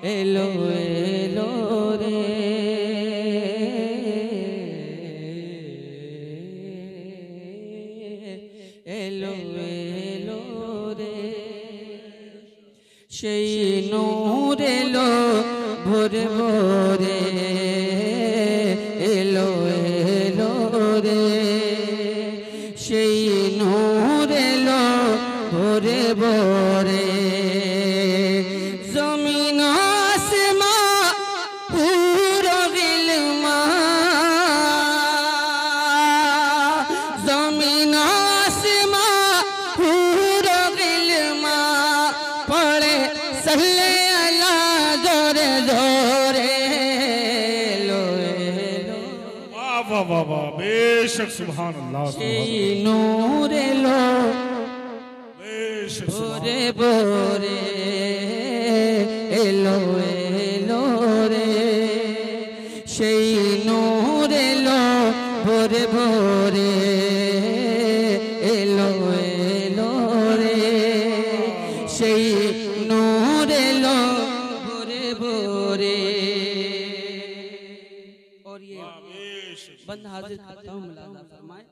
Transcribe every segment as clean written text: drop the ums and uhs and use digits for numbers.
hello hello रे hello hello रे সেই নূর এলো ভোরে ভোরে এলো এলো রে সেই নূর এলো ভোরে ভোরে জমিন আসমান পুরো গিলমা জমিন আসমান পুরো গিলমা পড়ে সল্লে আলা জোরে জোরে লো লো वाह वाह वाह वाह बेशक सुभान अल्लाह সেই নূর এলো बेशक ভোরে ভোরে এলো এলো রে সেই নূর এলো ভোরে ভোরে এলো এলো রে সেই নূর এলো ভোরে ভোরে और ये बंद हाजिर करता हूँ मुलाजा फरमाए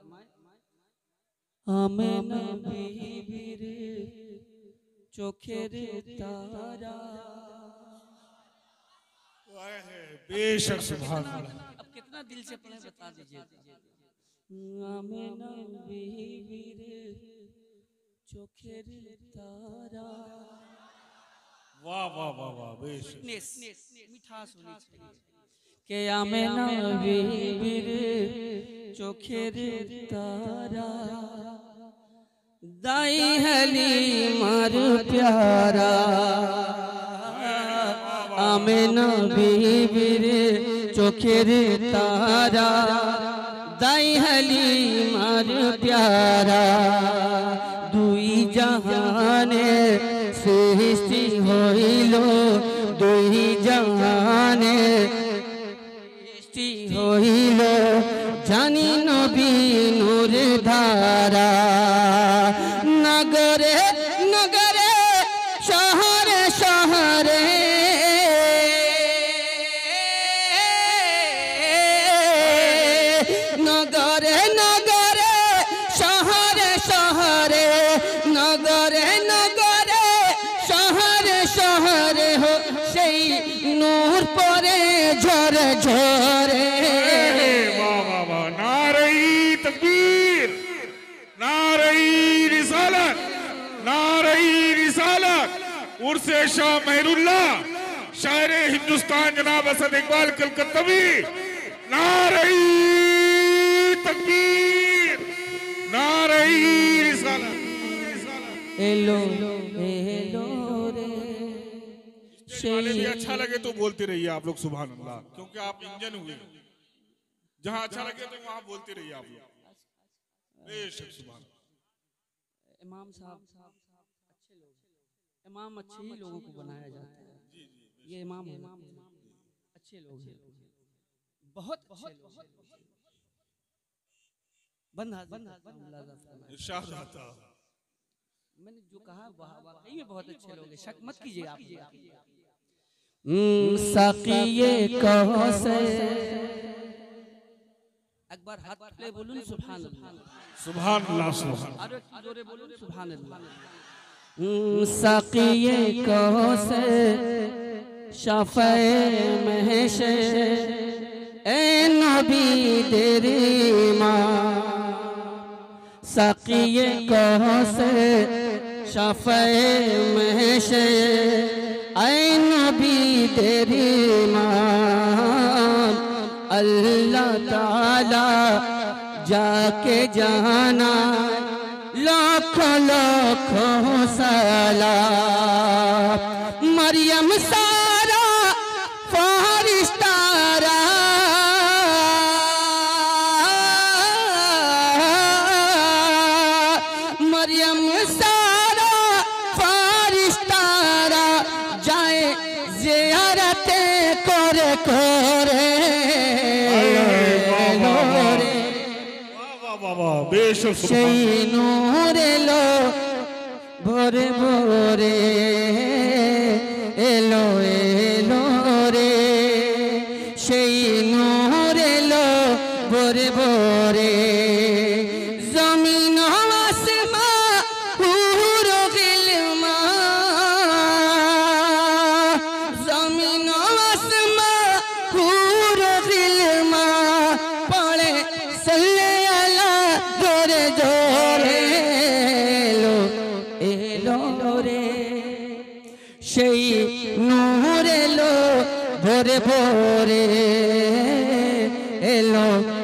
आमेना बीबीर चोखेर तारा बेशक सुभान अल्लाह अब कितना दिल से पढ़े बता दीजिए आमेना बीबीर चोखेर तारा वाह वाह वाह वाह बेशक मिठास होनी चाहिए के आमेना बीबीर चोखेर तारा दाई हलीमार प्यारा आमेना बीबीर चोखेर तारा दाई हलीमार प्यारा दुई जहाने सृष्टि हইলো दुई जहाने সৃষ্টি হইলো জানি নবী নূর ধারা নগরে নগরে শহরে শহরে নগরে নগরে শহরে শহরে নগরে নগরে শহরে শহরে হো সেই নূর পরে ঝরে ঝরে वाह वाह वाह नारई तकबीर नारई रिसालत नारई रिसालत उर्से शाह मेहरुल्लाह शायर हिंदुस्तान जनाब असद इकबाल कलकत्तवी नारई तकबीर नारई रिसालत एलो एलो रे वाले भी अच्छा लगे तो बोलते रहिए आप लोग सुभान अल्लाह क्योंकि आप इंजन हुए जहां अच्छा लगे तो वहां बोलते रहिए आप लोग बेशक सुभान इमाम साहब अच्छे लोग इमाम अच्छे ही लोगों को बनाया जाता है ये इमाम अच्छे लोग हैं बहुत अच्छे लोग बंद इरशाद आता मैंने जो कहा वाकई में बहुत अच्छे लोग हैं शक मत कीजिए आप साकिए कौसर एक बार हाथ ले बोलूं सुभान अल्लाह सुभान अल्लाह सुभान अरे जोरे बोलूं सुभान अल्लाह साकिए कौसर शाफ़े महश ए नबी तेरी माँ साकिए कौसर शाफ़े महश ऐ नबी तेरी मान अल्लाह ताला जाके जाना लाखों लाखों सलाम मरियम सारा फरिश्तारा मरियम सारा फरिश्तारा जाए ज़ियारते करे करे बेशक সেই নূর এলো ভোরে ভোরে এলো এলো ভোরে ভোরে এলো